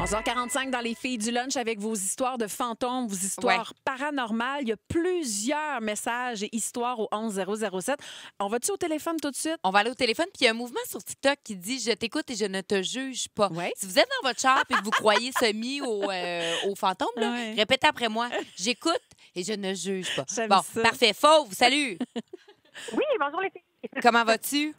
11h45 dans les filles du lunch avec vos histoires de fantômes, vos histoires paranormales. Il y a plusieurs messages et histoires au 11007. On va-tu au téléphone tout de suite? On va aller au téléphone, puis il y a un mouvement sur TikTok qui dit « Je t'écoute et je ne te juge pas Ouais. ». Si vous êtes dans votre char et que vous croyez semi au fantôme, là, Ouais. répétez après moi « J'écoute et je ne juge pas ». J'aime Bon, ça. parfait. Fauve, salut! Oui, bonjour les filles. Comment vas-tu?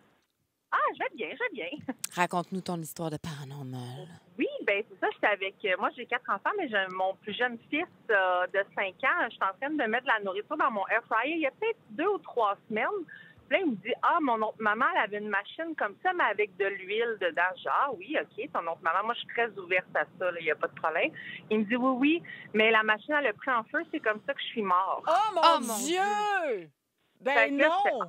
Ah, je vais bien, je vais bien. Raconte-nous ton histoire de paranormal. Oui, ben c'est ça, j'étais avec... moi, j'ai 4 enfants, mais mon plus jeune fils de 5 ans, je suis en train de mettre de la nourriture dans mon air fryer. Il y a peut-être 2 ou 3 semaines. Puis là, il me dit, mon autre maman, elle avait une machine comme ça, mais avec de l'huile dedans. Genre, oui, OK, ton autre maman. Moi, je suis très ouverte à ça, il n'y a pas de problème. Il me dit, oui, mais la machine, elle a pris en feu, c'est comme ça que je suis mort. Oh mon Dieu! Ben Fait que là, non! j'étais,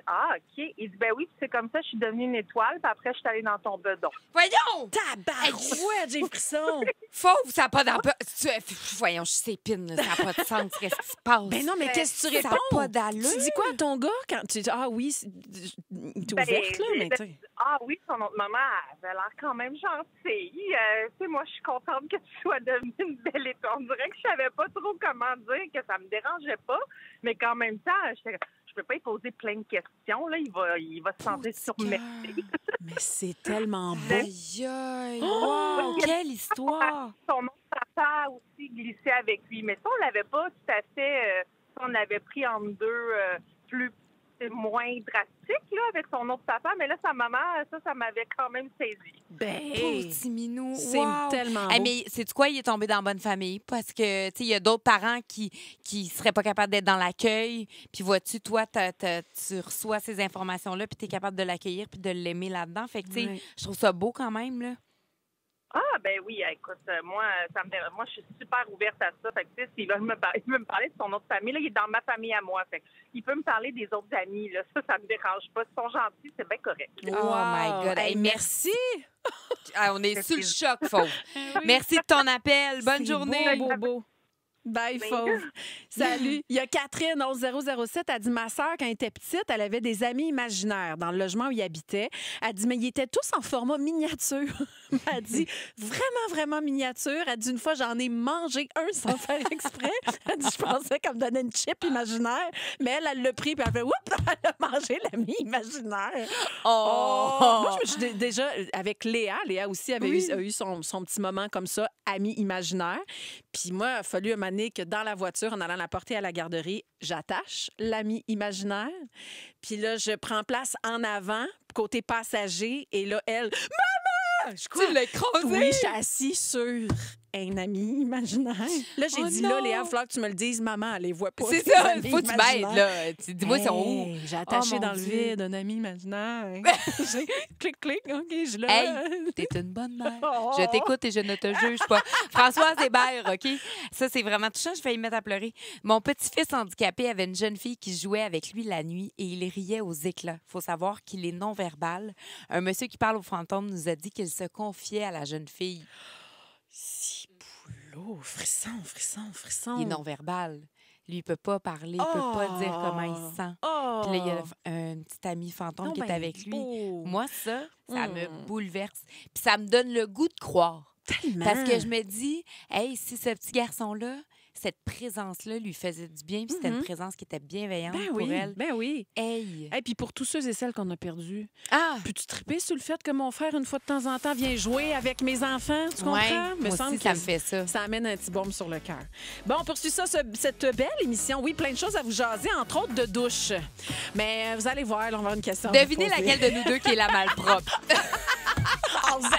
OK. Il dit, ben oui, puis c'est comme ça, je suis devenue une étoile, puis après, je suis allée dans ton bedon. Voyons! Tabarouette, j'ai frisson! Fauve, ça n'a pas d'empêche. Voyons, je suis épine, là, ça n'a pas de sens. Qu'est-ce qui se passe? Ben non, mais qu'est-ce que tu Ça réponds? n'a pas d'allure. Tu dis quoi à ton gars quand tu dis ah oui, t'es ouverte là, mais tu sais. Ah oui, son autre maman avait l'air quand même gentille. Tu sais, moi, je suis contente que tu sois devenue une belle étoile. On dirait que je savais pas trop comment dire, que ça me dérangeait pas, mais qu'en même temps, je peux pas y poser plein de questions. Là, il va se sentir surmergé. Mais c'est tellement beau. Aïe, aïe, wow, quelle histoire! Son autre papa aussi glissé avec lui, mais ça, on l'avait pas tout à fait. On l'avait pris en deux moins drastique là, avec son autre papa, mais là, sa maman, ça m'avait quand même saisi. Ben, Pauvre petit minou. c'est Wow. tellement Hey, beau. mais sais-tu quoi? Il est tombé dans la bonne famille parce que, tu sais, il y a d'autres parents qui seraient pas capables d'être dans l'accueil. Puis vois-tu, toi, tu reçois ces informations-là puis tu es capable de l'accueillir puis de l'aimer là-dedans. Fait que, tu sais, Ouais. je trouve ça beau quand même, là. Ah, ben oui, écoute, moi, je suis super ouverte à ça. Fait que, tu sais, s'il veut me parler de son autre famille, là, il est dans ma famille à moi. Fait il peut me parler des autres amis, là. Ça me dérange pas. Ils sont gentils, c'est bien correct. Oh my God. Hey, Hey, merci! Ah, on est sous le choc, Fauve. Merci de ton appel. Bonne C'est journée. beau. Bye, Fauve. Salut. Il y a Catherine, 11007, elle dit « Ma sœur, quand elle était petite, elle avait des amis imaginaires dans le logement où il habitait. Elle dit « Mais ils étaient tous en format miniature. » Elle dit « Vraiment, vraiment miniature. » Elle dit « Une fois, j'en ai mangé un sans faire exprès. » Elle dit « Je pensais qu'elle me donnait une chip imaginaire. » Mais elle l'a pris, puis elle fait « Oups! » Elle a mangé l'ami imaginaire. Oh! Moi, je me suis déjà, avec Léa aussi a eu son petit moment comme ça, ami imaginaire. Puis moi, il a fallu un moment donné que dans la voiture, en allant la porter à la garderie, j'attache l'ami imaginaire. Puis là, je prends place en avant, côté passager. Et là, elle, maman! Tu l'as écrasé? Oui, je suis assise sur un ami imaginaire. Là, j'ai Oh dit, non! là, Léa, il va falloir que tu me le dises, maman, elle les voit pas. C'est tes ça, amis faut que tu imaginaires. m'aides, là. Tu dis-moi, ils sont où? Hey, j'ai attaché Oh, mon dans le Dieu. vide un ami imaginaire. J'ai clic, clic, OK, je l'ai. Hey, t'es une bonne mère. Oh. Je t'écoute et je ne te juge pas. Françoise Hébert, OK? Ça, c'est vraiment touchant. Je vais y mettre à pleurer. Mon petit-fils handicapé avait une jeune fille qui jouait avec lui la nuit et il riait aux éclats. Il faut savoir qu'il est non-verbal. Un monsieur qui parle aux fantômes nous a dit qu'il se confiait à la jeune fille. Si, boulot, frisson. Il est non-verbal. Lui, il peut pas parler, il peut pas dire comment il se sent. Oh. Puis là, il y a un petit ami fantôme qui est avec lui. Moi, ça me bouleverse. Puis ça me donne le goût de croire. Tellement. Parce que je me dis, hey, si ce petit garçon-là, cette présence-là lui faisait du bien, puis c'était une présence qui était bienveillante pour elle. Ben oui. Hey! Et puis pour tous ceux et celles qu'on a perdus, Ah! peux-tu triper sur le fait que mon frère, une fois de temps en temps, vient jouer avec mes enfants? Tu comprends? Ouais, moi semble aussi, que ça me fait ça. Ça amène un petit baume sur le cœur. Bon, on poursuit ça, cette belle émission. Oui, plein de choses à vous jaser, entre autres de douche. Mais vous allez voir, là, on va avoir une question. à vous Devinez poser. laquelle de nous deux qui est la malpropre. En 0